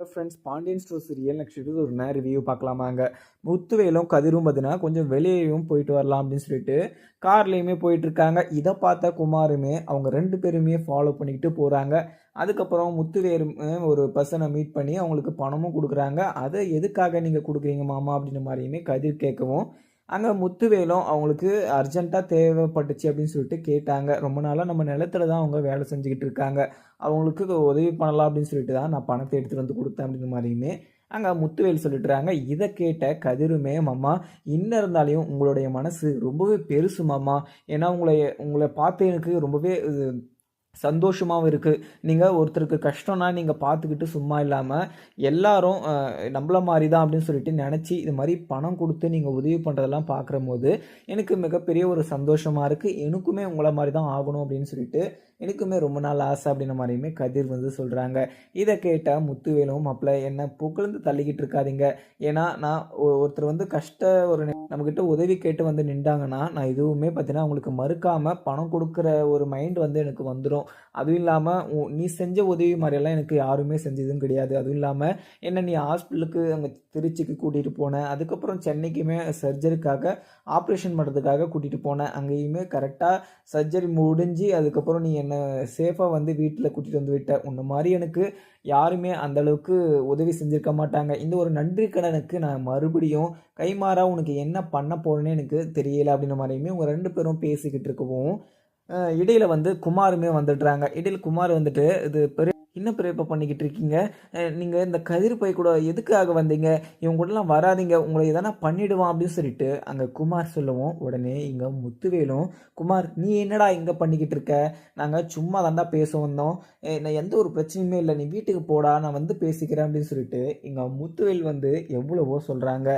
Friends, Pandian store serial next ஒரு review பார்க்கலாமாங்க. முத்துவேலும் கதிரும் பார்த்தீங்கன்னா கொஞ்சம் வெளியேயும் போயிட்டு வரலாம் அப்படின்னு சொல்லிட்டு கார்லேயுமே போயிட்டு இருக்காங்க. இதை பார்த்த குமாருமே அவங்க ரெண்டு பேருமே ஃபாலோ பண்ணிக்கிட்டு போகிறாங்க. அதுக்கப்புறம் முத்துவேலும் ஒரு பர்சனை மீட் பண்ணி அவங்களுக்கு பணமும் கொடுக்குறாங்க. அதை எதுக்காக நீங்கள் கொடுக்குறீங்க மாமா அப்படின்ற மாதிரியுமே கதிர் கேட்கவும், அங்கே முத்துவேலும் அவங்களுக்கு அர்ஜென்ட்டாக தேவைப்பட்டுச்சு அப்படின்னு சொல்லிட்டு கேட்டாங்க. ரொம்ப நாளாக நம்ம நிலத்துல தான் அவங்க வேலை செஞ்சுக்கிட்டு இருக்காங்க. அவங்களுக்கு உதவி பண்ணலாம் அப்படின்னு சொல்லிட்டு தான் நான் பணத்தை எடுத்துகிட்டு வந்து கொடுத்தேன் அப்படின்ற மாதிரியுமே அங்கே முத்துவேல் சொல்லிட்டுறாங்க. இதை கேட்ட கதிருமே, மாமா இன்னும் இருந்தாலையும் உங்களுடைய மனசு ரொம்பவே பெருசு மாமா. ஏன்னா உங்களை பார்த்து எனக்கு ரொம்பவே சந்தோஷமாகவும் இருக்குது. நீங்கள் ஒருத்தருக்கு கஷ்டம்னா நீங்கள் பார்த்துக்கிட்டு சும்மா இல்லாமல் எல்லாரும் நம்மள மாதிரி தான் அப்படின்னு சொல்லிட்டு நினச்சி இது மாதிரி பணம் கொடுத்து நீங்கள் உதவி பண்ணுறதெல்லாம் பார்க்குற போது எனக்கு மிகப்பெரிய ஒரு சந்தோஷமாக இருக்குது. எனக்குமே உங்களை மாதிரி தான் ஆகணும் அப்படின்னு சொல்லிட்டு எனக்குமே ரொம்ப நாள் ஆசை அப்படின்ற மாதிரியுமே கதிர் சொல்கிறாங்க. இதை கேட்டால் முத்துவேலும், மாப்பிள்ள என்னை புகழ்ந்து தள்ளிக்கிட்டு இருக்காதிங்க. ஏன்னா நான் ஒருத்தர் ஒரு நம்மக்கிட்ட உதவி கேட்டு நின்றாங்கன்னா நான் எதுவுமே பார்த்தீங்கன்னா அவங்களுக்கு மறுக்காமல் பணம் கொடுக்குற ஒரு மைண்ட் எனக்கு வந்துடும். அதுவும் இல்லாமல் நீ செஞ்ச உதவி மாதிரியெல்லாம் எனக்கு யாருமே செஞ்சதும் கிடையாது. அதுவும் இல்லாமல் என்ன நீ ஹாஸ்பிட்டலுக்கு அங்கே திருச்சிக்கு கூட்டிகிட்டு போனேன். அதுக்கப்புறம் சென்னைக்குமே சர்ஜரிக்காக ஆப்ரேஷன் பண்ணுறதுக்காக கூட்டிகிட்டு போனேன். அங்கேயுமே கரெக்டாக சர்ஜரி முடிஞ்சு அதுக்கப்புறம் நீ என்னை சேஃபாக வீட்டில் கூட்டிகிட்டு வந்து விட்ட. உன்ன மாதிரி எனக்கு யாருமே அந்தளவுக்கு உதவி செஞ்சுருக்க மாட்டாங்க. இந்த ஒரு நன்றி கடனுக்கு நான் மறுபடியும் கைமாறா உனக்கு என்ன பண்ண போகிறேன்னு எனக்கு தெரியலை அப்படின்ற மாதிரியுமே உங்கள் ரெண்டு பேரும் பேசிக்கிட்டு இருக்கவும் இடையில் குமாருமே வந்துடுறாங்க. இடையில் குமார் இது என்ன பெரியப்பா பண்ணிக்கிட்டு இருக்கீங்க? நீங்கள் இந்த கதிர் பை கூட எதுக்காக வந்தீங்க? இவங்க கூடலாம் வராதிங்க, உங்களை எதனா பண்ணிவிடுவான் அப்படின்னு சொல்லிட்டு அங்கே குமார் சொல்லுவோம். உடனே இங்கே முத்துவேலும், குமார் நீ என்னடா இங்கே பண்ணிக்கிட்டு இருக்க? நாங்கள் சும்மா தாண்டா பேச வந்தோம். நான் எந்த ஒரு பிரச்சனையுமே இல்லை, நீ வீட்டுக்கு போடா, நான் பேசிக்கிறேன் அப்படின்னு சொல்லிட்டு இங்கே முத்துவேல் எவ்வளவோ சொல்கிறாங்க.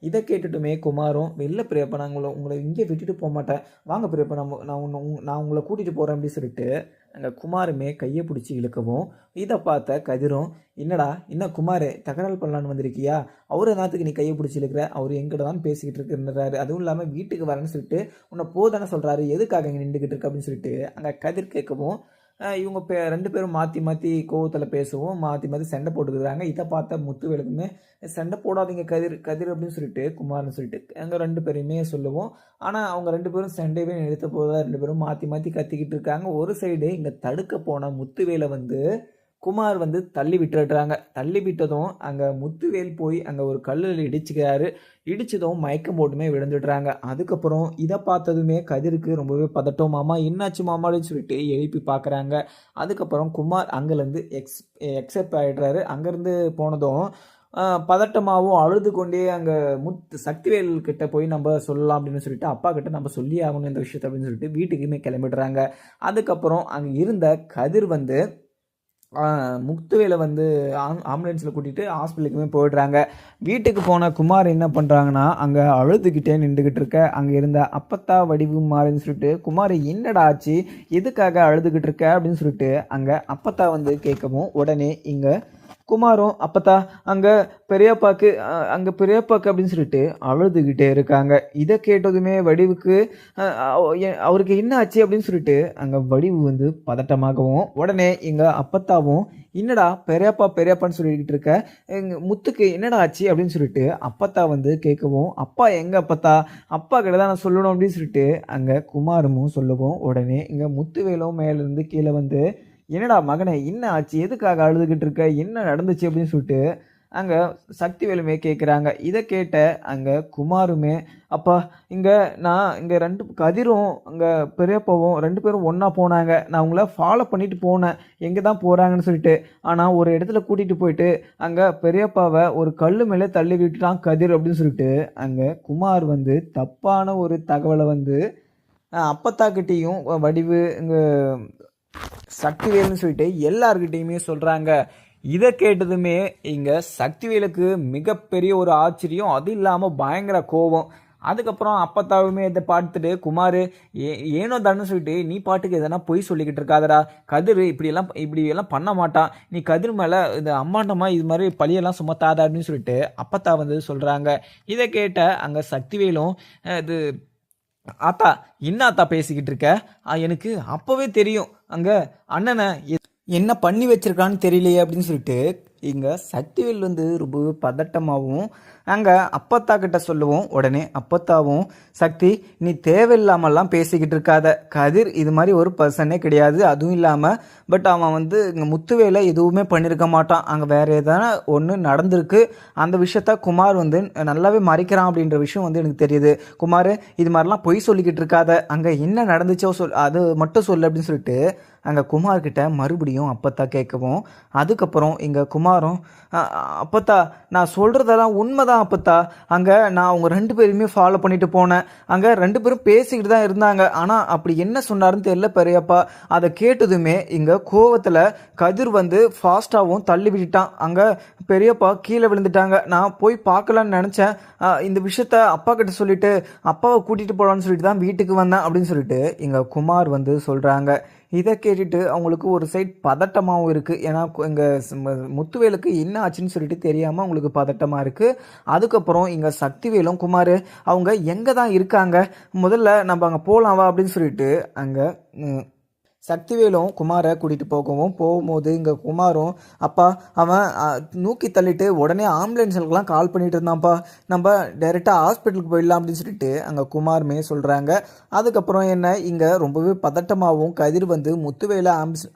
இதை கேட்டுட்டுமே குமாரும், வெளில பெரியப்பா நான் உங்களை இங்கே விட்டுட்டு போக மாட்டேன், வாங்க பெரியப்பா நான் உங்களை கூட்டிகிட்டு போகிறேன் அப்படின்னு சொல்லிட்டு அங்கே குமாருமே கையை பிடிச்சி இழுக்கவும், இதை பார்த்த கதிரும், என்னடா என்ன குமார் தகராறு பண்ணலான்னு வந்திருக்கியா? அவரை நேரத்துக்கு நீ கையை பிடிச்சி இழுக்கிற, அவர் எங்கிட்ட தான் பேசிக்கிட்டு இருக்குன்றாரு. அதுவும் இல்லாமல் வீட்டுக்கு வரேன்னு சொல்லிட்டு உன்னை போதானே சொல்கிறாரு, எதுக்காக இங்கே நின்றுக்கிட்டு இருக்கு அப்படின்னு சொல்லிட்டு அங்கே கதிர் கேட்கவும், இவங்க ரெண்டு பேரும் மாற்றி மாற்றி கோவத்தில் பேசவும் மாற்றி மாற்றி சண்டை போட்டுக்கிறாங்க. இதை பார்த்த முத்துவேலுக்குமே, சண்டை போடாதீங்க கதிர் கதிர் அப்படின்னு சொல்லிட்டு குமார்னு சொல்லிட்டு அங்கே ரெண்டு பேரையுமே சொல்லுவோம். ஆனால் அவங்க ரெண்டு பேரும் சண்டையவே நிறுத்த போதா ரெண்டு பேரும் மாற்றி மாற்றி கத்திக்கிட்டு இருக்காங்க. ஒரு சைடு இங்கே தடுக்க போன முத்துவேலை குமார் தள்ளி விட்டுறாங்க. தள்ளி விட்டதும் அங்கே முத்துவேல் போய் அங்கே ஒரு கல்லில் இடிச்சுக்கிறாரு. இடிச்சதும் மயக்கம் போட்டுமே விழுந்துடுறாங்க. அதுக்கப்புறம் இதை பார்த்ததுமே கதிருக்கு ரொம்பவே பதட்டம். மாமா என்னாச்சு மாமான்னு சொல்லிட்டு எழுப்பி பார்க்குறாங்க. அதுக்கப்புறம் குமார் அங்கேருந்து எக்ஸெப்ட் ஆகிடுறாரு. அங்கேருந்து போனதும் பதட்டமாகவும் அழுது கொண்டே அங்கே சக்திவேல் கிட்ட போய் நம்ம சொல்லலாம் அப்படின்னு சொல்லிட்டு அப்பா கிட்ட நம்ம சொல்லி ஆகணும் இந்த விஷயத்தை அப்படின்னு சொல்லிட்டு வீட்டுக்குமே கிளம்பிடுறாங்க. அதுக்கப்புறம் அங்கே இருந்த கதிர் முத்துவேலை ஆம்புலன்ஸில் கூட்டிகிட்டு ஹாஸ்பிட்டலுக்குமே போயிடுறாங்க. வீட்டுக்கு போன குமார் என்ன பண்ணுறாங்கன்னா அங்கே அழுதுகிட்டே நின்றுக்கிட்டு இருக்க அங்கே இருந்த அப்பத்தா வடிவு மாறுன்னு சொல்லிட்டு, குமார் என்னடா ஆச்சு, எதுக்காக அழுதுகிட்டு இருக்க அப்படின்னு சொல்லிட்டு அங்கே அப்பத்தா கேட்கவும், உடனே இங்கே குமாரும் அப்பத்தா அங்கே பெரியப்பாக்கு அப்படின்னு சொல்லிட்டு அழுதுகிட்டே இருக்காங்க. இதை கேட்டதுமே வடிவுக்கு அவருக்கு என்ன ஆச்சு அப்படின்னு சொல்லிட்டு அங்கே வடிவு பதட்டமாகவும், உடனே எங்கள் அப்பத்தாவும், என்னடா பெரியப்பான்னு சொல்லிக்கிட்டு இருக்க, முத்துக்கு என்னடா ஆச்சு அப்படின்னு சொல்லிட்டு அப்பத்தா கேட்கவும், அப்பா எங்க அப்பத்தா, அப்பா கிட்ட தான் நான் சொல்லணும் அப்படின்னு சொல்லிட்டு அங்கே குமாரும் சொல்லுவோம். உடனே இங்கே முத்துவேலும் மேலேருந்து கீழே என்னடா மகனே என்ன ஆச்சு, எதுக்காக அழுதுகிட்டு இருக்க, என்ன நடந்துச்சு அப்படின்னு சொல்லிட்டு அங்கே சக்திவேலுமே கேட்குறாங்க. இதை கேட்ட அங்கே குமாருமே, அப்பா நான் ரெண்டு கதிரும் அங்கே பெரியப்பாவும் ரெண்டு பேரும் ஒன்றா போனாங்க. நான் உங்களை ஃபாலோ பண்ணிட்டு போனேன் எங்கே தான் போகிறாங்கன்னு சொல்லிட்டு. ஆனால் ஒரு இடத்துல கூட்டிகிட்டு போயிட்டு அங்கே பெரியப்பாவை ஒரு கல் மேலே தள்ளி விட்டுட்டான் கதிர் அப்படின்னு சொல்லிட்டு அங்கே குமார் தப்பான ஒரு தகவலை அப்பத்தாக்கிட்டேயும் வடிவு இங்கே சக்திவேல்னு சொல்லிட்டு எல்லார்கிட்டையுமே சொல்கிறாங்க. இதை கேட்டதுமே இங்கே சக்திவேலுக்கு மிகப்பெரிய ஒரு ஆச்சரியம், அது இல்லாமல் பயங்கர கோபம். அதுக்கப்புறம் அப்பத்தாவுமே இதை பார்த்துட்டு, குமார் ஏனோ தானே சொல்லிட்டு நீ பாட்டுக்கு எதனா பொய் சொல்லிக்கிட்டு இருக்காதடா, கதிர் இப்படியெல்லாம் பண்ண மாட்டான், நீ கதிர் மேலே இது அம்மாண்டமாக இது மாதிரி பழியெல்லாம் சுமத்தாதா அப்படின்னு சொல்லிட்டு அப்பத்தா சொல்கிறாங்க. இதை கேட்ட அங்கே சக்திவேலும், இது ஆத்தா என்ன ஆத்தா பேசிக்கிட்டு இருக்க, எனக்கு அப்போவே தெரியும் அங்கே அண்ணனை என்ன பண்ணி வச்சிருக்கான்னு தெரியலையே அப்படின்னு சொல்லிட்டு இங்கே சக்திவேல் வந்து ரொம்பவே பதட்டமாகவும் அங்கே அப்பத்தா கிட்ட சொல்லுவோம். உடனே அப்பத்தாவும், சக்தி நீ தேவையில்லாமல்லாம் பேசிக்கிட்டு இருக்காத, கதிர் இது மாதிரி ஒரு பர்சனே கிடையாது, அதுவும் இல்லாமல் பட் அவன் வந்து இங்கே முத்துவேலை எதுவுமே பண்ணியிருக்க மாட்டான், அங்கே வேறு எதனா ஒன்று நடந்திருக்கு, அந்த விஷயத்த குமார் வந்து நல்லாவே மறைக்கிறான் அப்படின்ற விஷயம் வந்து எனக்கு தெரியுது. குமார் இது மாதிரிலாம் பொய் சொல்லிக்கிட்டு இருக்காத, அங்கே என்ன நடந்துச்சோ அது மட்டும் சொல்லு அப்படின்னு சொல்லிட்டு அங்கே குமார்கிட்ட மறுபடியும் அப்பத்தா கேட்கவும், அதுக்கப்புறம் இங்கே குமாரும் அப்பத்தா நான் சொல்கிறதெல்லாம் உண்மைதான் அப்பத்தா, அங்கே நான் அவங்க 2 பேருமே ஃபாலோ பண்ணிட்டு போனேன், அங்கே 2 பேரும் பேசிக்கிட்டு தான் இருந்தாங்க, ஆனால் அப்படி என்ன சொன்னாருன்னு தெரியல பெரியப்பா. அதை கேட்டதுமே இங்கே கோவத்தில் கதிர் வந்து ஃபாஸ்ட்டாகவும் தள்ளி விட்டுட்டான், அங்கே பெரியப்பா கீழே விழுந்துட்டாங்க. நான் போய் பார்க்கலான்னு நினச்சேன், இந்த விஷயத்த அப்பா கிட்ட சொல்லிட்டு அப்பாவை கூட்டிகிட்டு போகலான்னு சொல்லிட்டு தான் வீட்டுக்கு வந்தேன் அப்படின்னு சொல்லிட்டு இங்கே குமார் வந்து சொல்கிறாங்க. இதை கேட்டுட்டு அவங்களுக்கு ஒரு சைட் பதட்டமாகவும் இருக்குது. ஏன்னா இங்கே முத்துவேலுக்கு என்ன ஆச்சுன்னு சொல்லிட்டு தெரியாமல் அவங்களுக்கு பதட்டமாக இருக்குது. அதுக்கப்புறம் இங்கே சக்திவேலும் குமார் அவங்க எங்கே தான் இருக்காங்க, முதல்ல நம்ம அங்கே போகலாவா அப்படின்னு சொல்லிட்டு அங்கே சக்திவேலும் குமாரை கூட்டிகிட்டு போகும்போது இங்கே குமாரும் அப்பா அவன் நூக்கி தள்ளிட்டு உடனே ஆம்புலன்ஸுக்கெலாம் கால் பண்ணிட்டு இருந்தான்ப்பா, நம்ம டைரெக்டாக ஹாஸ்பிட்டலுக்கு போயிடலாம் அப்படின்னு சொல்லிட்டு அங்கே குமாருமே சொல்கிறாங்க. அதுக்கப்புறம் என்ன இங்கே ரொம்பவே பதட்டமாகவும் கதிர் வந்து முத்துவேலை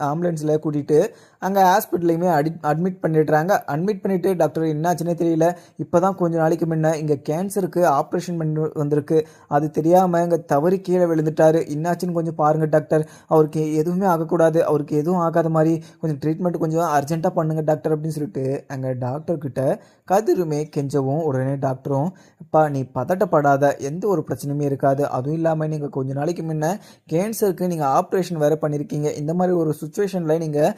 ஆம்புலன்ஸில் கூட்டிகிட்டு அங்கே ஹாஸ்பிட்டல்லையுமே அட்மிட் பண்ணிவிட்டு டாக்டர் என்னாச்சுன்னே தெரியல, இப்போ தான் கொஞ்சம் நாளைக்கு முன்ன இங்கே கேன்சருக்கு ஆப்ரேஷன் பண்ணி வந்திருக்கு, அது தெரியாமல் இங்கே தவறி கீழே விழுந்துட்டாரு, என்னாச்சுன்னு கொஞ்சம் பாருங்கள் டாக்டர், அவருக்கு எதுவுமே ஆகக்கூடாது, அவருக்கு எதுவும் ஆகாத மாதிரி கொஞ்சம் ட்ரீட்மெண்ட் கொஞ்சம் அர்ஜென்ட்டாக பண்ணுங்கள் டாக்டர் அப்படின்னு சொல்லிட்டு அங்கே டாக்டர்கிட்ட கதிருமே கெஞ்சவும், உடனே டாக்டரும் அப்பா நீ பதட்டப்படாத, எந்த ஒரு பிரச்சனையுமே இருக்காது, அதுவும் இல்லாமல் நீங்கள் கொஞ்சம் நாளைக்கு முன்ன கேன்சருக்கு நீங்கள் ஆப்ரேஷன் வேறு பண்ணியிருக்கீங்க, இந்த மாதிரி ஒரு சுச்சுவேஷனில் நீங்கள்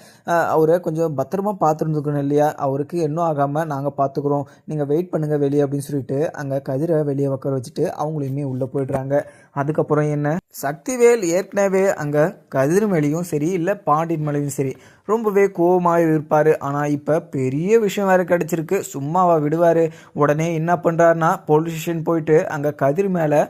அவரை கொஞ்சம் பத்திரமா பார்த்துருந்துக்கணும் இல்லையா, அவருக்கு இன்னும் ஆகாமல் நாங்கள் பார்த்துக்குறோம், நீங்கள் வெயிட் பண்ணுங்கள் வெளியே அப்படின்னு சொல்லிட்டு அங்கே கதிரை வெளியே உட்கார வச்சுட்டு அவங்களையுமே உள்ளே போய்ட்றாங்க. அதுக்கப்புறம் என்ன சக்திவேல் ஏற்கனவே அங்கே கதிர் மேலேயும் சரி இல்லை பாண்டியன் மேலேயும் சரி ரொம்பவே கோபமாக இருப்பார். ஆனால் இப்போ பெரிய விஷயம் வேறு கிடச்சிருக்கு, சும்மாவா விடுவார். உடனே என்ன பண்ணுறாருனா போலீஸ் ஸ்டேஷன் போயிட்டு அங்கே கதிர் மேலே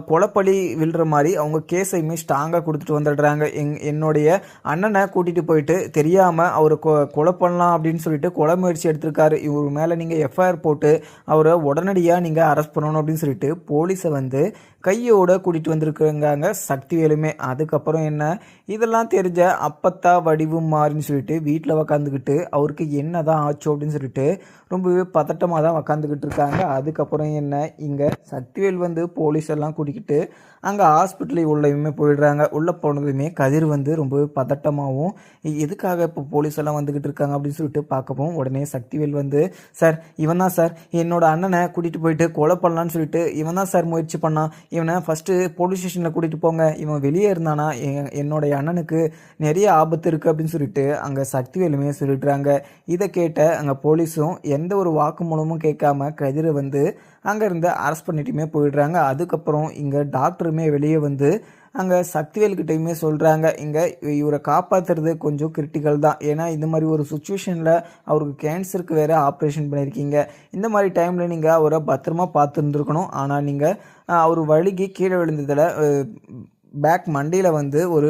கொலைப்பழி விழுற மாதிரி அவங்க கேஸையுமே ஸ்ட்ராங்காக கொடுத்துட்டு வந்துடுறாங்க. என்னுடைய அண்ணனை கூட்டிகிட்டு போயிட்டு தெரியாமல் அவரை கொலை பண்ணலாம் அப்படின்னு சொல்லிட்டு கொலை முயற்சி எடுத்திருக்காரு, இவர் மேலே நீங்கள் எஃப்ஐஆர் போட்டு அவரை உடனடியாக நீங்கள் அரெஸ்ட் பண்ணணும் அப்படின்னு சொல்லிட்டு போலீஸை வந்து கையோட கூட்டிகிட்டு வந்திருக்காங்க சக்திவேலுமே. அதுக்கப்புறம் என்ன இதெல்லாம் தெரிஞ்ச அப்பத்தா வடிவும் மாறின்னு சொல்லிட்டு வீட்டில் உக்காந்துக்கிட்டு அவருக்கு என்ன தான் ஆச்சோ அப்படின்னு சொல்லிட்டு ரொம்பவே பதட்டமாக தான் உக்காந்துக்கிட்டு இருக்காங்க. அதுக்கப்புறம் என்ன இங்கே சக்திவேல் வந்து போலீஸ் எல்லாம் கூட்டிக்கிட்டு அங்கே ஹாஸ்பிட்டலில் உள்ளயுமே போயிடுறாங்க. உள்ளே போனதுமே கதிர் வந்து ரொம்பவே பதட்டமாகவும் எதுக்காக இப்போ போலீஸ் எல்லாம் வந்துக்கிட்டு இருக்காங்க அப்படின்னு சொல்லிட்டு பார்க்கவும், உடனே சக்திவேல் வந்து சார் இவன் தான் சார் என்னோட அண்ணனை கூட்டிகிட்டு போயிட்டு கொலை பண்ணலான்னு சொல்லிட்டு இவன் தான் சார் முயற்சி பண்ணான், இவனை ஃபஸ்ட்டு போலீஸ் ஸ்டேஷனில் கூட்டிகிட்டு போங்க, இவன் வெளியே இருந்தானா என்னுடைய அண்ணனுக்கு நிறைய ஆபத்து இருக்குது அப்படின்னு சொல்லிட்டு அங்கே சக்திவேலுமே சொல்லிடுறாங்க. இதை கேட்ட அங்கே போலீஸும் எந்த ஒரு வாக்குமூலமும் கேட்காம கதிரை வந்து அங்கேருந்து அரெஸ்ட் பண்ணிட்டுமே போயிடுறாங்க. அதுக்கப்புறம் இங்கே டாக்டருமே வெளியே வந்து அங்கே சக்திவேல்கிட்டையுமே சொல்கிறாங்க, இங்கே இவரை காப்பாற்றுறது கொஞ்சம் கிரிட்டிக்கல் தான், ஏன்னா இந்த மாதிரி ஒரு சுச்சுவேஷனில் அவருக்கு கேன்சருக்கு வேறு ஆப்ரேஷன் பண்ணியிருக்கீங்க, இந்த மாதிரி டைமில் நீங்கள் அவரை பத்திரமா பார்த்துருந்துருக்கணும், ஆனால் நீங்கள் அவர் வழுகி கீழே விழுந்ததில் பேக் மண்டையில் வந்து ஒரு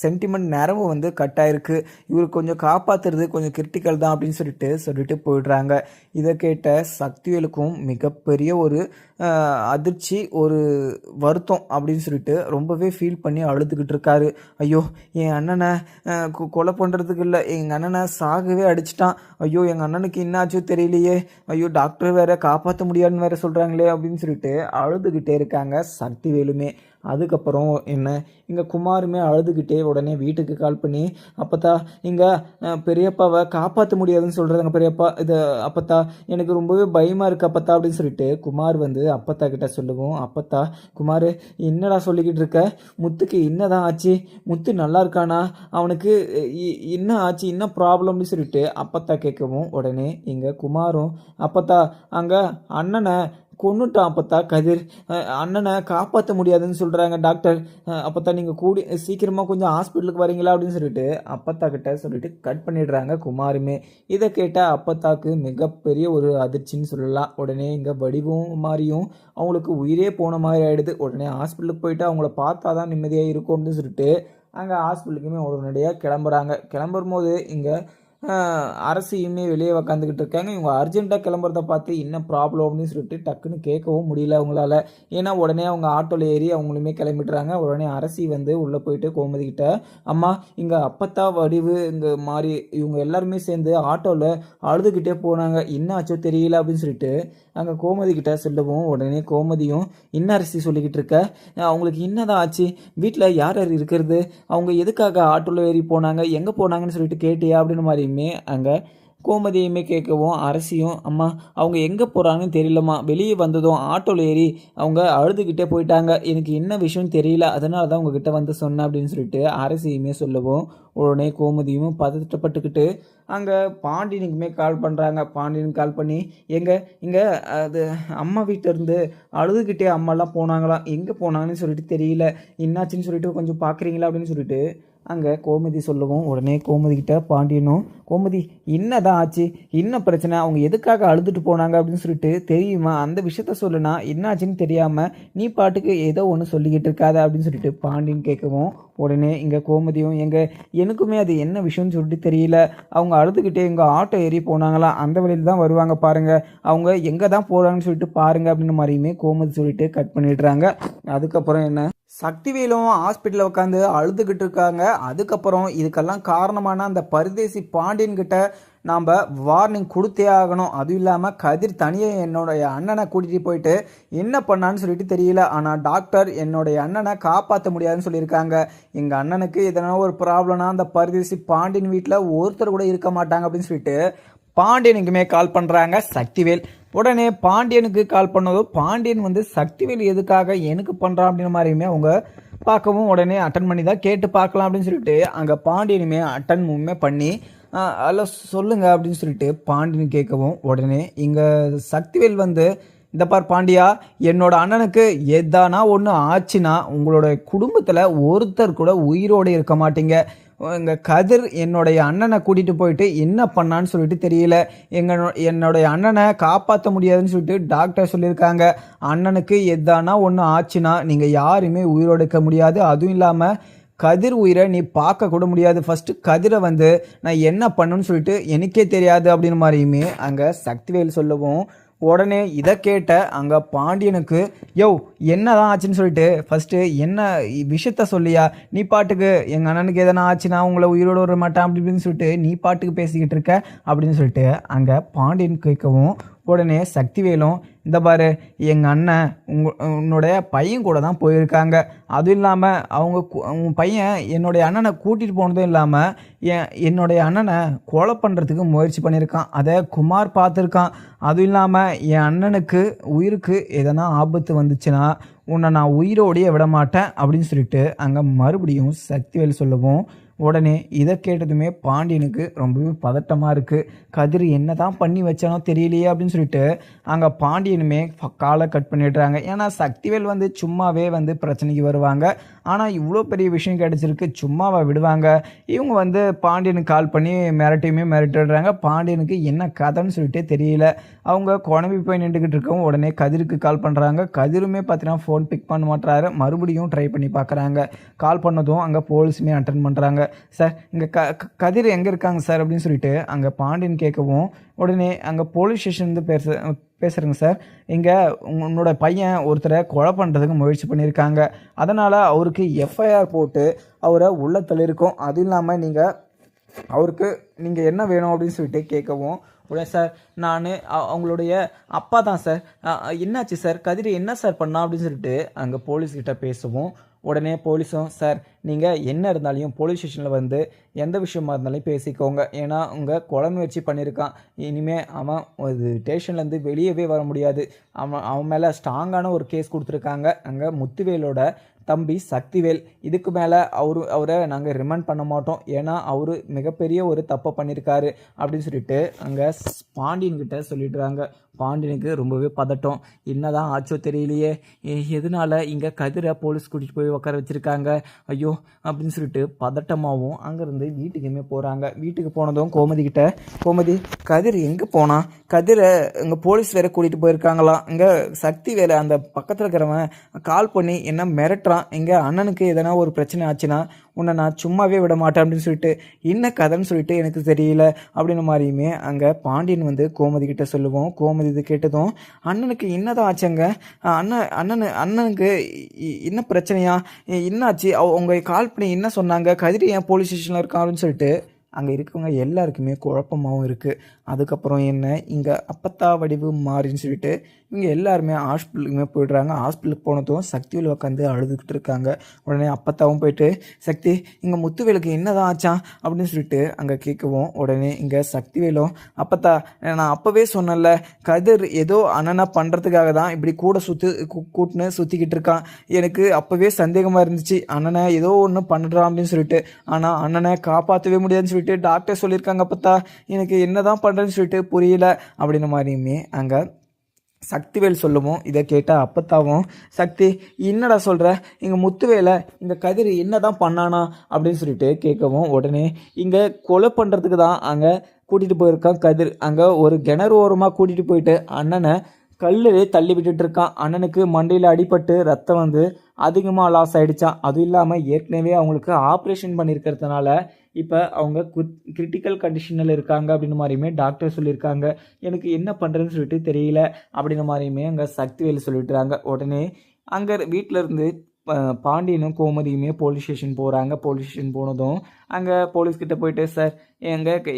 சென்டிமெண்ட் நரம்பு வந்து கட் ஆயிருக்கு, இவர் கொஞ்சம் காப்பாற்றுறது கொஞ்சம் கிரிட்டிக்கல் தான் அப்படின்னு சொல்லிட்டு போயிடுறாங்க. இதை கேட்ட சக்திவேலுக்கும் மிகப்பெரிய ஒரு அதிர்ச்சி, ஒரு வருத்தம் அப்படின்னு சொல்லிட்டு ரொம்பவே ஃபீல் பண்ணி அழுதுகிட்டு இருக்காரு. ஐயோ என் அண்ணனை கொலை பண்ணுறதுக்கு இல்லை, எங்கள் அண்ணனை சாகவே அடிச்சிட்டான், ஐயோ எங்கள் அண்ணனுக்கு என்னாச்சோ தெரியலையே, ஐயோ டாக்டர் வேற காப்பாற்ற முடியாதுன்னு வேற சொல்கிறாங்களே அப்படின்னு சொல்லிட்டு அழுதுகிட்டே இருக்காங்க சக்திவேலுமே. அதுக்கப்புறம் என்ன இங்கே குமாருமே அழுதுகிட்டே உடனே வீட்டுக்கு கால் பண்ணி அப்பத்தா இங்கே பெரியப்பாவை காப்பாற்ற முடியாதுன்னு சொல்கிறாங்க பெரியப்பா, இது அப்பத்தா எனக்கு ரொம்பவே பயமாக இருக்குது அப்பத்தா அப்படின்னு சொல்லிட்டு குமார் வந்து அப்பத்தா கிட்ட சொல்லுவோம். அப்பத்தா குமார் என்னடா சொல்லிக்கிட்டு இருக்க, முத்துக்கு என்னதான் ஆச்சு, முத்து நல்லா இருக்கானா, அவனுக்கு என்ன ஆச்சு, என்ன ப்ராப்ளம் அப்படின்னு சொல்லிட்டு அப்பத்தா கேட்கவும், உடனே இங்கே குமாரும் அப்பத்தா அங்கே அண்ணனை கொன்னுட்டான் அப்பத்தா கதிர், அண்ணனை காப்பாற்ற முடியாதுன்னு சொல்கிறாங்க டாக்டர், அப்பத்தா நீங்கள் சீக்கிரமாக கொஞ்சம் ஹாஸ்பிட்டலுக்கு வரீங்களா அப்படின்னு சொல்லிட்டு அப்பத்தா கிட்ட சொல்லிட்டு கட் பண்ணிடுறாங்க குமாருமே. இதை கேட்டால் அப்பத்தாக்கு மிகப்பெரிய ஒரு அதிர்ச்சின்னு சொல்லலாம். உடனே இங்கே வடிவும் மாறியும் அவங்களுக்கு உயிரே போன மாதிரி ஆகிடுது. உடனே ஹாஸ்பிட்டலுக்கு போயிட்டு அவங்கள பார்த்தா தான் நிம்மதியாக இருக்கும் அப்படின்னு சொல்லிட்டு அங்கே ஹாஸ்பிட்டலுக்குமே உடனடியாக கிளம்புறாங்க. கிளம்பும்போது இங்கே அரசியுமே வெளியே உக்காந்துக்கிட்டு இருக்காங்க. இவங்க அர்ஜென்ட்டாக கிளம்புறத பார்த்து என்ன ப்ராப்ளம் அப்படின்னு சொல்லிட்டு டக்குன்னு கேட்கவும் முடியல அவங்களால. ஏன்னா உடனே அவங்க ஆட்டோவில் ஏறி அவங்களுமே கிளம்பிட்டுறாங்க. உடனே அரசி வந்து உள்ளே போயிட்டு கோமதி கிட்ட, அம்மா இங்கே அப்பத்தா வடிவு இங்கே மாறி இவங்க எல்லாருமே சேர்ந்து ஆட்டோவில் அழுதுகிட்டே போனாங்க, என்ன ஆச்சோ தெரியல அப்படின்னு சொல்லிட்டு அங்கே கோமதி கிட்ட சொல்லவும், உடனே கோமதியும் என்ன அரசி சொல்லிக்கிட்டு இருக்க, அவங்களுக்கு என்னதான் ஆச்சு, வீட்டில் யார் யார் இருக்கிறது, அவங்க எதுக்காக ஆட்டோவில் ஏறி போனாங்க, எங்கே போனாங்கன்னு சொல்லிட்டு கேட்டியா அப்படின்னு மாதிரியுமே அங்கே கோமதியுமே கேட்கவும், அரசியும் அம்மா அவங்க எங்கே போகிறாங்கன்னு தெரியலம்மா, வெளியே வந்ததும் ஆட்டோவில் ஏறி அவங்க அழுதுகிட்டே போயிட்டாங்க, எனக்கு என்ன விஷயம்னு தெரியல, அதனால தான் உங்ககிட்ட வந்து சொன்னேன் அப்படின்னு சொல்லிட்டு அரசியுமே சொல்லவும், உடனே கோமதியும் பதட்டப்பட்டுக்கிட்டு அங்கே பாண்டியனுக்குமே கால் பண்ணுறாங்க. பாண்டியனுக்கு கால் பண்ணி இங்கே அது அம்மா வீட்டிலேருந்து அழுதுகிட்டே அம்மாலாம் போனாங்களாம், எங்கே போனாங்கன்னு சொல்லிட்டு தெரியல, என்னாச்சுன்னு சொல்லிட்டு கொஞ்சம் பார்க்குறீங்களா அப்படின்னு சொல்லிட்டு அங்கே கோமதி சொல்லவும், உடனே கோமதி கிட்ட பாண்டியனும், கோமதி என்னதான் ஆச்சு, என்ன பிரச்சனை, அவங்க எதுக்காக அழுதுட்டு போனாங்க அப்படின்னு சொல்லிட்டு தெரியுமா, அந்த விஷயத்த சொல்லுனா என்னாச்சுன்னு தெரியாமல் நீ பாட்டுக்கு ஏதோ ஒன்று சொல்லிக்கிட்டு இருக்காத அப்படின்னு சொல்லிட்டு பாண்டியன் கேட்கவும், உடனே இங்கே கோமதியும் எனக்குமே அது என்ன விஷயம்னு சொல்லிட்டு தெரியல, அவங்க அழுதுகிட்டே எங்கள் ஆட்டோ ஏறி போனாங்களா, அந்த வழியில் தான் வருவாங்க பாருங்கள், அவங்க எங்கே தான் போகிறாங்கன்னு சொல்லிட்டு பாருங்கள் அப்படின்னு மாதிரியுமே கோமதி சொல்லிட்டு கட் பண்ணிடுறாங்க. அதுக்கப்புறம் என்ன, சக்திவேலும் ஹாஸ்பிட்டலில் உட்காந்து அழுதுகிட்டு இருக்காங்க. அதுக்கப்புறம் இதுக்கெல்லாம் காரணமான அந்த பரதேசி பாண்டியன்கிட்ட நாம் வார்னிங் கொடுத்தே ஆகணும். அதுவும் இல்லாமல் கதிர் தனியாக என்னுடைய அண்ணனை கூட்டிகிட்டு போயிட்டு என்ன பண்ணான்னு சொல்லிட்டு தெரியல, ஆனால் டாக்டர் என்னுடைய அண்ணனை காப்பாற்ற முடியாதுன்னு சொல்லியிருக்காங்க. எங்கள் அண்ணனுக்கு எதனா ஒரு ப்ராப்ளம்னா அந்த பரதேசி பாண்டியன் வீட்டில் ஒருத்தர் கூட இருக்க மாட்டாங்க அப்படின்னு சொல்லிட்டு பாண்டியனுக்குமே கால் பண்ணுறாங்க சக்திவேல். உடனே பாண்டியனுக்கு கால் பண்ணதும் பாண்டியன் வந்து சக்திவேல் எதுக்காக எனக்கு பண்ணுறான் அப்படின்ற மாதிரியுமே அவங்க பார்க்கவும், உடனே அட்டன் பண்ணி தான் கேட்டு பார்க்கலாம் அப்படின்னு சொல்லிட்டு அங்கே பாண்டியனுமே அட்டன் பண்ணி அதில் சொல்லுங்க அப்படின்னு சொல்லிட்டு பாண்டியன் கேட்கவும், உடனே இங்கே சக்திவேல் வந்து இந்த பார் பாண்டியா, என்னோட அண்ணனுக்கு எதானா ஒன்று ஆச்சுன்னா உங்களோட குடும்பத்தில் ஒருத்தர் கூட உயிரோடு இருக்க மாட்டீங்க. எங்கள் கதிர் என்னுடைய அண்ணனை கூட்டிகிட்டு போயிட்டு என்ன பண்ணான்னு சொல்லிட்டு தெரியல, என்னுடைய அண்ணனை காப்பாற்ற முடியாதுன்னு சொல்லிட்டு டாக்டர் சொல்லியிருக்காங்க. அண்ணனுக்கு எதானா ஒன்று ஆச்சுன்னா நீங்கள் யாருமே உயிரோடு இருக்க முடியாது. அதுவும் இல்லாமல் கதிர் உயிரை நீ பார்க்க கூட முடியாது. ஃபஸ்ட்டு கதிரை வந்து நான் என்ன பண்ணுன்னு சொல்லிட்டு எனக்கே தெரியாது அப்படின்னு மாதிரியுமே அங்கே சக்திவேல் சொல்லவும், உடனே இதை கேட்ட அங்கே பாண்டியனுக்கு என்னதான் ஆச்சுன்னு சொல்லிட்டு ஃபஸ்ட்டு என்ன விஷயத்த சொல்லியா, நீ பாட்டுக்கு எங்கள் அண்ணனுக்கு எதனா ஆச்சுன்னா உங்களை உயிரோடு வர மாட்டான் அப்படி இப்படின்னு சொல்லிட்டு நீ பாட்டுக்கு பேசிக்கிட்டு இருக்க அப்படின்னு சொல்லிட்டு அங்கே பாண்டியன் கேட்கவும், உடனே சக்திவேலும் இந்த பாரு எங்கள் அண்ணன் உன்னுடைய பையன் கூட தான் போயிருக்காங்க. அதுவும் இல்லாமல் உன் பையன் என்னுடைய அண்ணனை கூட்டிகிட்டு போனதும் இல்லாமல் என்னுடைய அண்ணனை கொலை பண்ணுறதுக்கு முயற்சி பண்ணியிருக்கான். அதை குமார் பார்த்துருக்கான். அதுவும் இல்லாமல் என் அண்ணனுக்கு உயிருக்கு எதனா ஆபத்து வந்துச்சுன்னா உன்னை நான் உயிரோடையே விட மாட்டேன் அப்படின்னு சொல்லிட்டு அங்கே மறுபடியும் சக்திவேல் சொல்லவும், உடனே இதை கேட்டதுமே பாண்டியனுக்கு ரொம்பவே பதட்டமாக இருக்குது. கதிர் என்ன தான் பண்ணி வச்சானோ தெரியலையே அப்படின்னு சொல்லிட்டு அங்கே பாண்டியனுமே காலை கட் பண்ணிடுறாங்க. ஏன்னா சக்திவேல் வந்து சும்மாவே வந்து பிரச்சனைக்கு வருவாங்க. ஆனால் இவ்வளோ பெரிய விஷயம் கிடச்சிருக்கு, சும்மாவை விடுவாங்க. இவங்க வந்து பாண்டியனுக்கு கால் பண்ணி மிரட்டிடுறாங்க. பாண்டியனுக்கு என்ன கதைன்னு சொல்லிட்டே தெரியல. அவங்க குழம்பி போய் நின்றுக்கிட்டு இருக்கவும் உடனே கதிருக்கு கால் பண்ணுறாங்க. கதிருமே பார்த்தீங்கன்னா ஃபோன் பிக் பண்ண மாட்டாரு. மறுபடியும் ட்ரை பண்ணி பார்க்குறாங்க. கால் பண்ணதும் அங்கே போலீஸுமே அட்டன் பண்ணுறாங்க. சார் இங்கே கதிர் எங்கே இருக்காங்க சார் அப்படின்னு சொல்லிட்டு அங்கே பாண்டியன் கேட்கவும், உடனே அங்கே போலீஸ் ஸ்டேஷன் பேசுகிறேங்க சார், இங்கே உன்னோட பையன் ஒருத்தரை கொலை பண்ணுறதுக்கு முயற்சி பண்ணியிருக்காங்க. அதனால் அவருக்கு எஃப்ஐஆர் போட்டு அவரை உள்ள தள்ளியிருக்கோம். அதுவும் இல்லாமல் அவருக்கு நீங்கள் என்ன வேணும் அப்படின்னு சொல்லிட்டு கேட்கவும், உடனே சார் நான் அவங்களுடைய அப்பா தான் சார், என்னாச்சு சார், கதிர் என்ன சார் பண்ணா அப்படின்னு சொல்லிட்டு அங்கே போலீஸ்கிட்ட பேசவும், உடனே போலீஸும் சார் நீங்கள் என்ன இருந்தாலையும் போலீஸ் ஸ்டேஷனில் வந்து எந்த விஷயமா இருந்தாலும் பேசிக்கோங்க, ஏன்னா உங்கள் கொலை முயற்சி பண்ணியிருக்கான், இனிமேல் அவன் இது ஸ்டேஷன்லேருந்து வெளியவே வர முடியாது, அவன் மேலே ஸ்ட்ராங்கான ஒரு கேஸ் கொடுத்துருக்காங்க அங்கே முத்துவேலோட தம்பி சக்திவேல். இதுக்கு மேலே அவரை நாங்கள் ரிமாண்ட் பண்ண மாட்டோம், ஏன்னா அவர் மிகப்பெரிய ஒரு தப்பை பண்ணியிருக்காரு அப்படின்னு சொல்லிட்டு அங்கே பாண்டியன்கிட்ட சொல்லிடுறாங்க. பாண்டியனுக்கு ரொம்பவே பதட்டம், என்னதான் ஆச்சோ தெரியலையே, எதனால இங்கே கதிரை போலீஸ் கூட்டிகிட்டு போய் உட்கார வச்சுருக்காங்க, ஐயோ அப்படின்னு சொல்லிட்டு பதட்டமாகவும் அங்கேருந்து வீட்டுக்குமே போகிறாங்க. வீட்டுக்கு போனதும் கோமதி கதிர் எங்கே போனா, கதிரை இங்கே போலீஸ் வேற கூட்டிகிட்டு போயிருக்காங்களாம், இங்கே சக்தி வேலை அந்த பக்கத்தில் இருக்கிறவன் கால் பண்ணி என்ன மிரட்டுறான், எங்கள் அண்ணனுக்கு எதனா ஒரு பிரச்சனை ஆச்சுன்னா உன்னை நான் சும்மாவே விட மாட்டேன் அப்படின்னு சொல்லிட்டு என்ன கதைன்னு சொல்லிட்டு எனக்கு தெரியல அப்படின்ற மாதிரியுமே அங்கே பாண்டியன் வந்து கோமதி கிட்ட சொல்லுவோம். கோமதி இது கேட்டதும் அண்ணனுக்கு என்னதான் ஆச்சுங்க, அண்ணனுக்கு என்ன பிரச்சனையா, என்னாச்சு, அவங்க கால் பண்ணி என்ன சொன்னாங்க, கதிரி ஏன் போலீஸ் ஸ்டேஷனில் இருக்கான் அப்படின்னு சொல்லிட்டு அங்கே இருக்கவங்க எல்லாருக்குமே குழப்பமாகவும் இருக்குது. அதுக்கப்புறம் என்ன, இங்கே அப்பத்தா வடிவு மாறின்னு சொல்லிட்டு இவங்க எல்லாருமே ஹாஸ்பிட்டலுக்குமே போய்ட்றாங்க. ஹாஸ்பிட்டலுக்கு போனதும் சக்திவேல் உட்காந்து அழுதுகிட்டு இருக்காங்க. உடனே அப்பத்தாவும் போயிட்டு சக்தி இங்கே முத்துவேலுக்கு என்னதான் ஆச்சான் அப்படின்னு சொல்லிட்டு அங்கே கேட்கவும், உடனே இங்கே சக்திவேலும் அப்பத்தா நான் அப்போவே சொன்னல, கதிர் ஏதோ அண்ணனை பண்ணுறதுக்காக தான் இப்படி கூட கூட்டுன்னு சுற்றிக்கிட்டு இருக்கான். எனக்கு அப்போவே சந்தேகமாக இருந்துச்சு அண்ணனை ஏதோ ஒன்று பண்ணுறான் அப்படின்னு சொல்லிட்டு. ஆனால் அண்ணனை காப்பாற்றவே முடியாதுன்னு சொல்லிட்டு டாக்டர் சொல்லியிருக்காங்க. அப்பத்தா எனக்கு என்னதான் பண்ணுறேன்னு சொல்லிட்டு புரியல அப்படின்ற மாதிரியுமே அங்கே சக்திவேல் சொல்லுவோம். இதை கேட்டால் அப்பத்தாவும் சக்தி என்னடா சொல்கிற, இங்கே முத்துவேலை இந்த கதிர் என்ன தான் பண்ணானா அப்படின்னு சொல்லிட்டு கேட்கவும், உடனே இங்கே கொலை பண்ணுறதுக்கு தான் அங்கே கூட்டிகிட்டு போயிருக்கான் கதிர். அங்கே ஒரு கிணறு ஓரமாக கூட்டிகிட்டு போயிட்டு அண்ணனை கல்லிலே தள்ளி விட்டுட்டு இருக்கான். அண்ணனுக்கு மண்டையில் அடிபட்டு ரத்தம் வந்து அதிகமாக லாஸ் ஆகிடுச்சான். அதுவும் இல்லாமல் ஏற்கனவே அவங்களுக்கு ஆப்ரேஷன் பண்ணியிருக்கிறதுனால இப்போ அவங்க கிரிட்டிக்கல் கண்டிஷனில் இருக்காங்க அப்படின்னு மாதிரியுமே டாக்டர் சொல்லியிருக்காங்க. எனக்கு என்ன பண்ணுறதுன்னு சொல்லிட்டு தெரியல அப்படின்ற மாதிரியுமே அங்கே சக்திவேல் சொல்லிட்டுறாங்க. உடனே அங்கே வீட்டில் இருந்து பாண்டியனும் கோமதியுமே போலீஸ் ஸ்டேஷன் போகிறாங்க. போலீஸ் ஸ்டேஷன் போனதும் அங்கே போலீஸ்கிட்ட போயிட்டு சார்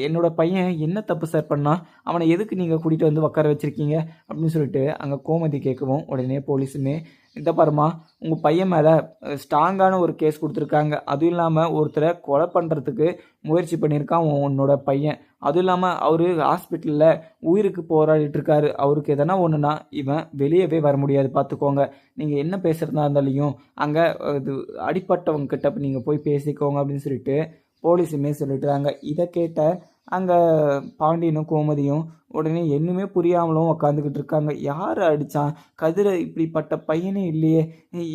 என்னோடய பையன் என்ன தப்பு சார் பண்ணால் அவனை எதுக்கு நீங்கள் கூட்டிகிட்டு வந்து உட்கார வச்சுருக்கீங்க அப்படின்னு சொல்லிட்டு அங்கே கோமதி கேட்கவும், உடனே போலீஸுமே இந்த பாருமா உங்கள் பையன் மேலே ஸ்ட்ராங்கான ஒரு கேஸ் கொடுத்துருக்காங்க. அதுவும் இல்லாமல் ஒருத்தரை கொலை பண்ணுறதுக்கு முயற்சி பண்ணியிருக்கான் உன்னோட பையன். அதுவும் இல்லாமல் அவர் ஹாஸ்பிட்டலில் உயிருக்கு போராடிட்டுருக்காரு. அவருக்கு எதனா ஒன்றுனா இவன் வெளியவே வர முடியாது பார்த்துக்கோங்க. நீங்கள் என்ன பேசுகிறதா இருந்தாலையும் அங்கே இது அடிப்பட்டவங்கக்கிட்ட நீங்கள் போய் பேசிக்கோங்க அப்படின்னு சொல்லிட்டு போலீஸுமே சொல்லிட்டுறாங்க. இதை கேட்ட அங்கே பாண்டியனும் கோமதியும் உடனே என்னுமே புரியாமலும் உக்காந்துக்கிட்டு இருக்காங்க. யார் அடித்தான் கதிரை, இப்படிப்பட்ட பையனே இல்லையே,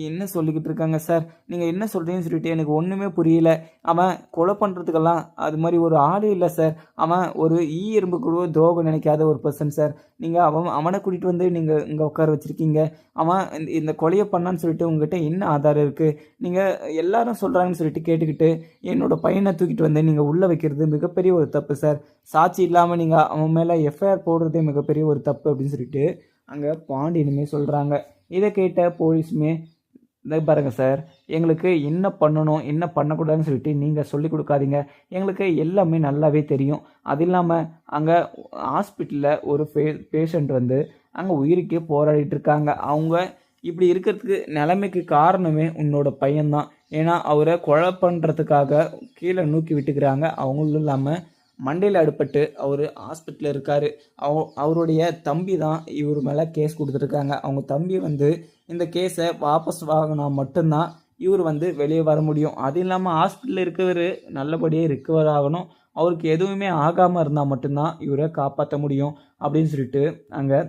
என்ன சொல்லிக்கிட்டு இருக்காங்க சார், நீங்கள் என்ன சொல்கிறீங்கன்னு சொல்லிட்டு எனக்கு ஒன்றுமே புரியல. அவன் கொலை பண்ணுறதுக்கெல்லாம் அது மாதிரி ஒரு ஆளே இல்லை சார். அவன் ஒரு எறும்பு கூட துரோகம் நினைக்காத ஒரு பர்சன் சார். நீங்கள் அவனை கூட்டிகிட்டு வந்து நீங்கள் இங்கே உட்கார வச்சுருக்கீங்க. அவன் இந்த கொலையை பண்ணான்னு சொல்லிட்டு உங்ககிட்ட என்ன ஆதாரம் இருக்குது? நீங்கள் எல்லாரும் சொல்கிறாங்கன்னு சொல்லிட்டு கேட்டுக்கிட்டு என்னோடய பையனை தூக்கிட்டு வந்து நீங்கள் உள்ளே வைக்கிறது மிகப்பெரிய ஒரு தப்பு சார். சாட்சி இல்லாமல் நீங்கள் அவன் மேலே எஃப்ஐஆர் போடுறதே மிகப்பெரிய ஒரு தப்பு அப்படின்னு சொல்லிட்டு அங்கே பாண்டியனுமே சொல்கிறாங்க. இதை கேட்ட போலீஸுமே இதை பாருங்க சார், எங்களுக்கு என்ன பண்ணணும் என்ன பண்ணக்கூடாதுன்னு சொல்லிட்டு நீங்கள் சொல்லி கொடுக்காதீங்க. எங்களுக்கு எல்லாமே நல்லாவே தெரியும். அது இல்லாமல் அங்கே ஹாஸ்பிட்டலில் ஒரு பேஷண்ட் வந்து அங்கே உயிருக்கே போராடிட்டு இருக்காங்க. அவங்க இப்படி இருக்கிறதுக்கு நிலைமைக்கு காரணமே உன்னோட பையன்தான். ஏன்னா அவரை கொலை பண்ணுறதுக்காக கீழே நூக்கி விட்டுக்கிறாங்க. அவங்களும் இல்லாமல் மண்டையில் அடிபட்டு அவர் ஹாஸ்பிட்டலில் இருக்கார். அவருடைய தம்பி தான் இவர் மேலே கேஸ் கொடுத்துருக்காங்க. அவங்க தம்பி வந்து இந்த கேஸை வாபஸ் வாங்கினா மட்டும்தான் இவர் வந்து வெளியே வர முடியும். அது இல்லாமல் ஹாஸ்பிட்டலில் இருக்கவர் நல்லபடியாக ரிக்கவர் ஆகணும். அவருக்கு எதுவுமே ஆகாமல் இருந்தால் மட்டும்தான் இவரை காப்பாற்ற முடியும் அப்படின்னு சொல்லிட்டு அங்கே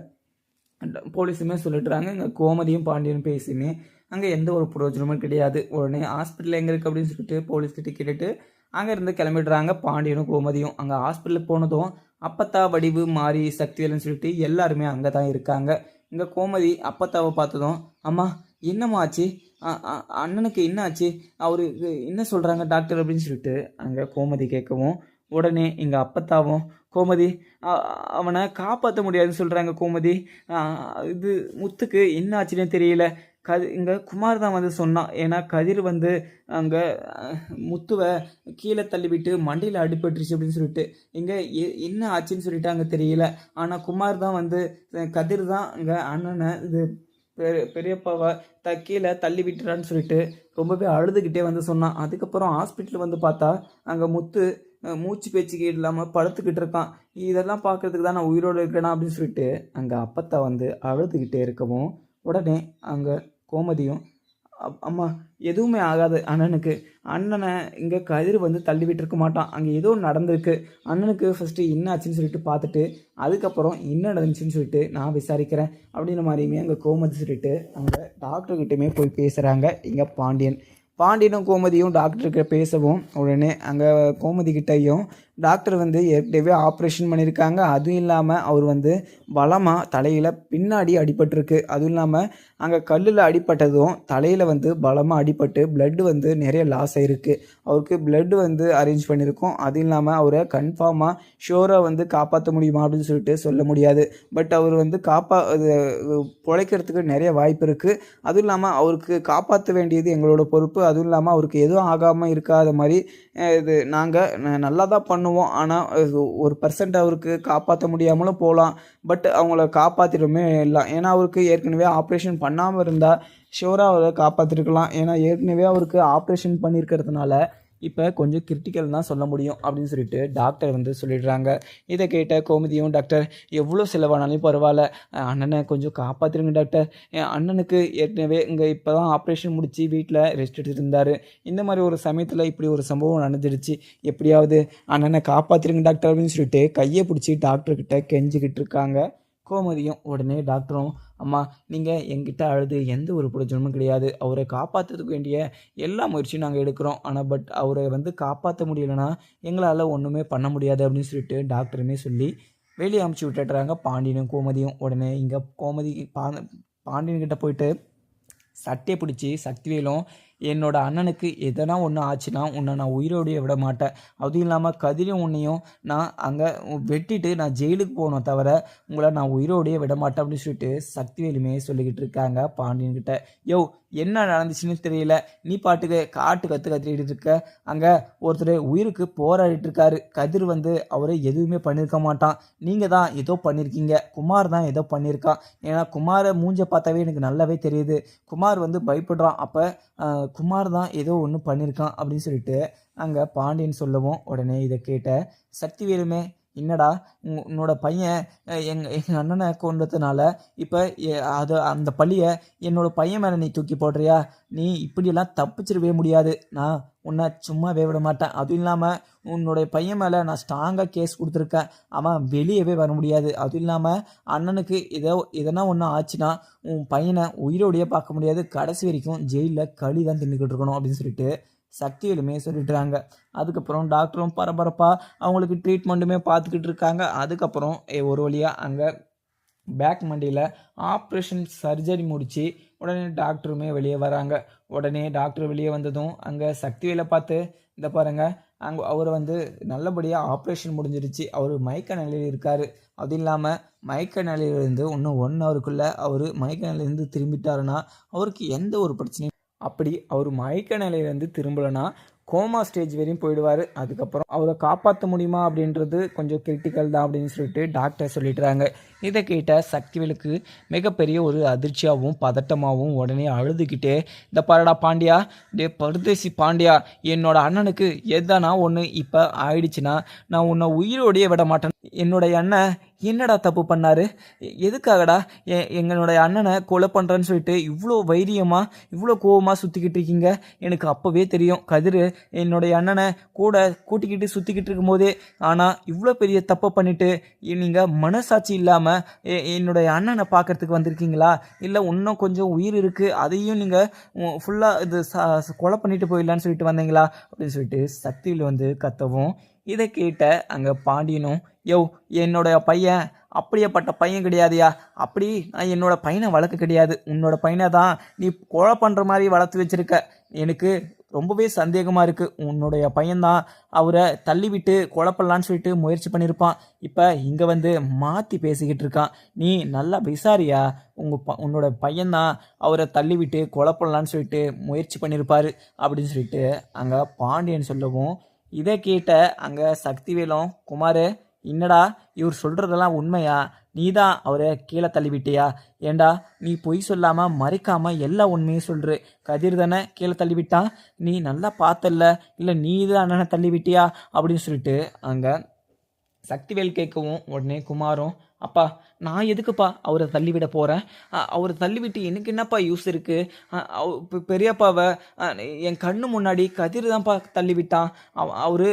போலீஸுமே சொல்லிட்டுறாங்க. இங்கே கோமதியும் பாண்டியனும் பேசியுமே அங்கே எந்த ஒரு பிரயோஜனமும் கிடையாது. உடனே ஹாஸ்பிட்டல் எங்கே இருக்குது அப்படின்னு சொல்லிட்டு போலீஸ்கிட்ட கேட்டுட்டு அங்கேருந்து கிளம்பிடுறாங்க பாண்டியனும் கோமதியும். அங்கே ஹாஸ்பிட்டலுக்கு போனதும் அப்பத்தா வடிவு மாறி சக்திவேல்னு சொல்லிட்டு எல்லாருமே அங்கே தான் இருக்காங்க. இங்கே கோமதி அப்பத்தாவை பார்த்ததும் அம்மா என்னம்மா ஆச்சு, அண்ணனுக்கு என்ன ஆச்சு, அவரு என்ன சொல்கிறாங்க டாக்டர் அப்படின்னு சொல்லிட்டு அங்கே கோமதி கேட்கவும், உடனே இங்கே அப்பத்தாவும் கோமதி அவனை காப்பாற்ற முடியாதுன்னு சொல்கிறாங்க. கோமதி இது முத்துக்கு என்ன ஆச்சுன்னே தெரியல, இங்கே குமார் தான் வந்து சொன்னான். ஏன்னா கதிர் வந்து அங்கே முத்துவை கீழே தள்ளிவிட்டு மண்டையில் அடிபட்டுருச்சு அப்படின்னு சொல்லிட்டு இங்கே என்ன ஆச்சுன்னு சொல்லிட்டு அங்கே தெரியல. ஆனால் குமார் தான் வந்து கதிர் தான் அங்கே அண்ணனை இது பெரியப்பாவை கீழே தள்ளி விட்டுறான்னு சொல்லிட்டு ரொம்பவே அழுதுகிட்டே வந்து சொன்னான். அதுக்கப்புறம் ஹாஸ்பிட்டல் வந்து பார்த்தா அங்கே முத்து மூச்சு பேச்சுக்கு இல்லாமல் படுத்துக்கிட்டு இருக்கான். இதெல்லாம் பார்க்கறதுக்கு தான் நான் உயிரோடு இருக்கேனா அப்படின்னு சொல்லிட்டு அங்கே அப்பத்தா வந்து அழுதுகிட்டே இருக்கவும், உடனே அங்கே கோமதியும் அம்மா எதுவுமே ஆகாது அண்ணனுக்கு, அண்ணனை இங்கே கதிர் வந்து தள்ளி விட்டுருக்க மாட்டான், அங்கே ஏதோ நடந்திருக்கு, அண்ணனுக்கு ஃபஸ்ட்டு என்ன ஆச்சுன்னு சொல்லிட்டு பார்த்துட்டு அதுக்கப்புறம் என்ன நடந்துச்சுன்னு சொல்லிட்டு நான் விசாரிக்கிறேன் அப்படின்ற மாதிரியுமே அங்கே கோமதி சொல்லிட்டு அங்கே டாக்டர்கிட்டையுமே போய் பேசுகிறாங்க. இங்கே பாண்டியனும் கோமதியும் டாக்டர்கிட்ட பேசவும், உடனே அங்கே கோமதி கிட்டையும் டாக்டர் வந்து ஏற்கனவே ஆப்ரேஷன் பண்ணியிருக்காங்க. அதுவும் இல்லாமல் அவர் வந்து பலமாக தலையில் பின்னாடி அடிபட்டிருக்கு. அதுவும் இல்லாமல் அங்கே கல்லில் அடிபட்டதும் தலையில் வந்து பலமாக அடிபட்டு பிளட்டு வந்து நிறைய லாஸ் ஆகிருக்கு. அவருக்கு பிளட்டு வந்து அரேஞ்ச் பண்ணியிருக்கோம். அதுவும் இல்லாமல் அவரை கன்ஃபார்மாக ஷோராக வந்து காப்பாற்ற முடியுமா அப்படின்னு சொல்லிட்டு சொல்ல முடியாது. பட் அவர் வந்து பிழைக்கிறதுக்கு நிறைய வாய்ப்பு இருக்குது. அதுவும் இல்லாமல் அவருக்கு காப்பாற்ற வேண்டியது எங்களோட பொறுப்பு. அதுவும் இல்லாமல் அவருக்கு எதுவும் ஆகாமல் இருக்காத மாதிரி இது நாங்கள் நல்லா தான் பண்ணுவோம். ஆனால் 1% அவருக்கு காப்பாற்ற முடியாமலும் போகலாம். பட் அவங்கள காப்பாற்றிடுமே எல்லாம். ஏன்னா அவருக்கு ஏற்கனவே ஆப்ரேஷன் பண்ணாமல் இருந்தால் ஷூராக அவரை காப்பாற்றிருக்கலாம். ஏன்னா ஏற்கனவே அவருக்கு ஆப்ரேஷன் பண்ணியிருக்கிறதுனால இப்போ கொஞ்சம் கிரிட்டிக்கல் தான் சொல்ல முடியும் அப்படின்னு சொல்லிட்டு டாக்டர் வந்து சொல்லிடுறாங்க. இதை கேட்ட கோமதியும், டாக்டர் எவ்வளோ செலவானாலும் பரவாயில்ல, அண்ணனை கொஞ்சம் காப்பாற்றிருங்க டாக்டர். என் அண்ணனுக்கு ஏற்கனவே இங்கே இப்போ தான் ஆப்ரேஷன் முடித்து வீட்டில் ரெஸ்ட் எடுத்துகிட்டு இருந்தார். இந்த மாதிரி ஒரு சமயத்தில் இப்படி ஒரு சம்பவம் நடந்துடுச்சு. எப்படியாவது அண்ணனை காப்பாற்றிருங்க டாக்டர் அப்படின்னு சொல்லிட்டு கையை பிடிச்சி டாக்டர்கிட்ட கெஞ்சிக்கிட்டு இருக்காங்க கோமதியும். உடனே டாக்டரும், அம்மா நீங்கள் எங்கிட்ட அழுது எந்த ஒரு பிரயோஜனமும் கிடையாது. அவரை காப்பாற்றுறதுக்கு வேண்டிய எல்லா முயற்சியும் நாங்கள் எடுக்கிறோம். ஆனால் பட் அவரை வந்து காப்பாற்ற முடியலைன்னா எங்களால் ஒன்றுமே பண்ண முடியாது அப்படின்னு சொல்லிட்டு டாக்டருமே சொல்லி வெளியே அமுச்சு விட்டுடுறாங்க பாண்டியனும் கோமதியும். உடனே இங்கே கோமதி பாண்டியன்கிட்ட போயிட்டு சட்டையை பிடிச்சி சக்திவேலும், என்னோட அண்ணனுக்கு எதனா ஒன்று ஆச்சுன்னா உன்னை நான் உயிரோடையே விட மாட்டேன். அதுவும் இல்லாமல் கதிரையும் உன்னையும் நான் அங்கே வெட்டிட்டு நான் ஜெயிலுக்கு போகணும் தவிர உங்களை நான் உயிரோடையே விட மாட்டேன் அப்படின்னு சொல்லிட்டு சக்திவேலுமே சொல்லிக்கிட்டு இருக்காங்க பாண்டியன்கிட்ட. யோ என்ன நடந்துச்சுன்னு தெரியல, நீ பாட்டுக்கு கத்திட்டு இருக்க. அங்கே ஒருத்தர் உயிருக்கு போராடிட்டு இருக்காரு. கதிர் வந்து அவரை எதுவுமே பண்ணியிருக்க மாட்டான். நீங்கள் தான் ஏதோ பண்ணியிருக்கீங்க. குமார் தான் ஏதோ பண்ணியிருக்கான். ஏன்னா குமாரை மூஞ்ச பார்த்தாவே எனக்கு நல்லாவே தெரியுது. குமார் வந்து பயப்படுறான். அப்போ குமார் தான் ஏதோ ஒன்று பண்ணியிருக்கான் அப்படின்னு சொல்லிட்டு அங்கே பாண்டியன் சொல்லவும், உடனே இதை கேட்ட சக்திவேலுமே, என்னடா உன்னோட பையன் எங்கள் அண்ணனை கொண்டதுனால இப்போ அந்த பழியை என்னோட பையன் மேலே நீ தூக்கி போடுறியா? நீ இப்படியெல்லாம் தப்பிச்சிடவே முடியாது. நான் உன்னை சும்மாவே விட மாட்டேன். அதுவும் இல்லாமல் உன்னுடைய பையன் மேலே நான் ஸ்ட்ராங்காக கேஸ் கொடுத்துருக்கேன். அவன் வெளியவே வர முடியாது. அதுவும் இல்லாமல் அண்ணனுக்கு எதனா ஒன்று ஆச்சுன்னா உன் பையனை உயிரோடையே பார்க்க முடியாது. கடைசி வரைக்கும் ஜெயிலில் களி தான் தின்னுக்கிட்டு இருக்கணும் அப்படின்னு சொல்லிட்டு சக்திவேலுமே சொல்லிட்டுறாங்க. அதுக்கப்புறம் டாக்டரும் பரபரப்பாக அவங்களுக்கு ட்ரீட்மெண்ட்டுமே பார்த்துக்கிட்டு இருக்காங்க. அதுக்கப்புறம் ஒரு வழியாக அங்கே பேக் மண்டியில் ஆப்ரேஷன் சர்ஜரி முடித்து உடனே டாக்டருமே வெளியே வராங்க. உடனே டாக்டர் வெளியே வந்ததும் அங்கே சக்திவேலை பார்த்து, இந்த பாருங்கள், அங்கே அவர் வந்து நல்லபடியாக ஆப்ரேஷன் முடிஞ்சிருச்சு. அவர் மயக்க நிலையில் இருக்கார். அதுவும் இல்லாமல் மயக்க நிலையிலிருந்து இன்னும் 1 ஹவருக்குள்ளே அவர் மயக்க நிலையிலேருந்து திரும்பிட்டாருன்னா அவருக்கு எந்த ஒரு பிரச்சனையும், அப்படி அவர் மயக்க நிலையிலேருந்து திரும்பலைன்னா கோமா ஸ்டேஜ் வரையும் போயிடுவார். அதுக்கப்புறம் அவரை காப்பாற்ற முடியுமா அப்படின்றது கொஞ்சம் கிரிட்டிக்கல் தான் அப்படின்னு சொல்லிட்டு டாக்டர் சொல்லிடுறாங்க. இதை கேட்ட சக்திவேலுக்கு மிகப்பெரிய ஒரு அதிர்ச்சியாகவும் பதட்டமாகவும் உடனே அழுதுகிட்டே, இந்த பாரடா பாண்டியா, பரதேசி பாண்டியா, என்னோட அண்ணனுக்கு எதனா ஒன்று இப்போ ஆயிடுச்சுன்னா நான் உன்னை உயிரோடையே விட மாட்டேன். என்னுடைய அண்ணன் என்னடா தப்பு பண்ணாரு? எதுக்காகடா எங்களுடைய அண்ணனை கொலை பண்ணுறேன்னு சொல்லிட்டு இவ்வளோ வைரியமாக இவ்வளோ கோபமாக சுற்றிக்கிட்டு இருக்கீங்க? எனக்கு அப்போவே தெரியும் கதிர் என்னுடைய அண்ணனை கூட கூட்டிக்கிட்டு சுற்றிக்கிட்டு இருக்கும்போதே. ஆனால் இவ்வளோ பெரிய தப்பை பண்ணிவிட்டு நீங்கள் மனசாட்சி இல்லாமல் என்னுடைய அண்ணனை பார்க்கறதுக்கு வந்திருக்கீங்களா? இல்லை இன்னும் கொஞ்சம் உயிர் இருக்குது அதையும் நீங்கள் ஃபுல்லாக இது கொலை பண்ணிட்டு போயிடலான்னு சொல்லிட்டு வந்தீங்களா அப்படின்னு சொல்லிட்டு சக்தியில் வந்து கத்தவும், இதை கேட்ட அங்கே பாண்டியனும், யோ என்னோட பையன் அப்படியேப்பட்ட பையன் கிடையாதுயா. அப்படி நான் என்னோட பையனை வளர்க்க கிடையாது. உன்னோட பையனை தான் நீ கொலை பண்ணுற மாதிரி வளர்த்து வச்சிருக்க. எனக்கு ரொம்பவே சந்தேகமாக இருக்குது. உன்னுடைய பையன்தான் அவரை தள்ளிவிட்டு கொலை பண்ணலான்னு சொல்லிட்டு முயற்சி பண்ணியிருப்பான். இப்போ இங்கே வந்து மாற்றி பேசிக்கிட்டு இருக்கான். நீ நல்லா விசாரியா, உன்னோட பையன்தான் அவரை தள்ளிவிட்டு கொலை பண்ணலான்னு சொல்லிட்டு முயற்சி பண்ணியிருப்பாரு அப்படின்னு சொல்லிட்டு அங்கே பாண்டியன் சொல்லவும், இதை கேட்ட அங்கே சக்திவேலும், குமார் என்னடா இவர் சொல்கிறதெல்லாம் உண்மையா? நீ தான் அவரை கீழே தள்ளிவிட்டியா? ஏண்டா நீ பொய் சொல்லாமல் மறைக்காமல் எல்லா உண்மையும் சொல்கிற. கதிர் தானே கீழே தள்ளிவிட்டான், நீ நல்லா பார்த்தல்ல, இல்லை நீ தான் அண்ணனை தள்ளிவிட்டியா அப்படின்னு சொல்லிட்டு அங்கே சக்திவேல் கேட்கவும், உடனே குமாரும், அப்பா நான் எதுக்குப்பா அவரை தள்ளிவிட போகிறேன்? அவரை தள்ளிவிட்டு எனக்கு என்னப்பா யூஸ் இருக்குது? பெரியப்பாவை என் கண்ணு முன்னாடி கதிர் தான்ப்பா தள்ளிவிட்டான். அவரு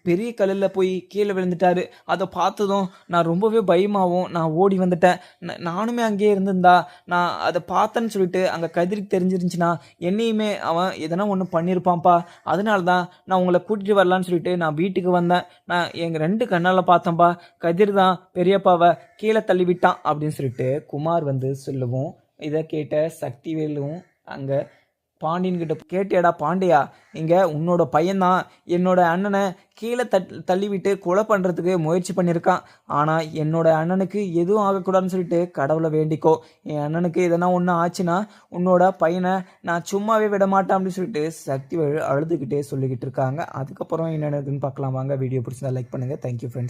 பெரிய கல்லில் போய் கீழே விழுந்துட்டாரு. அதை பார்த்ததும் நான் ரொம்பவே பயமாகவும் நான் ஓடி வந்துட்டேன். நானுமே அங்கேயே இருந்திருந்தா நான் அதை பார்த்தேன்னு சொல்லிட்டு அங்கே கதிருக்கு தெரிஞ்சிருந்துச்சுன்னா என்னையுமே அவன் எதனா ஒன்று பண்ணியிருப்பான்ப்பா. அதனால தான் நான் உங்களை கூட்டிகிட்டு வரலான்னு சொல்லிட்டு நான் வீட்டுக்கு வந்தேன். நான் எங்கள் 2 கண்ணால் பார்த்தேன்ப்பா, கதிர் தான் பெரியப்பாவை கீழே தள்ளி விட்டான் அப்படின்னு சொல்லிட்டு குமார் வந்து சொல்லவும், இதை கேட்ட சக்திவேலும் அங்கே பாண்டியன் கிட்ட, கேட்டியாடா பாண்டியா, இங்கே உன்னோட பையன்தான் என்னோட அண்ணனை கீழே தள்ளிவிட்டு கொலை பண்ணுறதுக்கு முயற்சி பண்ணியிருக்கான். ஆனால் என்னோட அண்ணனுக்கு எதுவும் ஆகக்கூடாதுன்னு சொல்லிட்டு கடவுளை வேண்டிக்கோ. என் அண்ணனுக்கு எதனா ஒன்று ஆச்சுன்னா உன்னோட பையனை நான் சும்மாவே விட மாட்டேன் அப்படின்னு சொல்லிட்டு சக்திவேல் அழுதுகிட்டே சொல்லிக்கிட்டு இருக்காங்க. அதுக்கப்புறம் என்னென்னதுன்னு பார்க்கலாம் வாங்க. வீடியோ பிடிச்சிருந்தா லைக் பண்ணுங்கள். Thank you friends.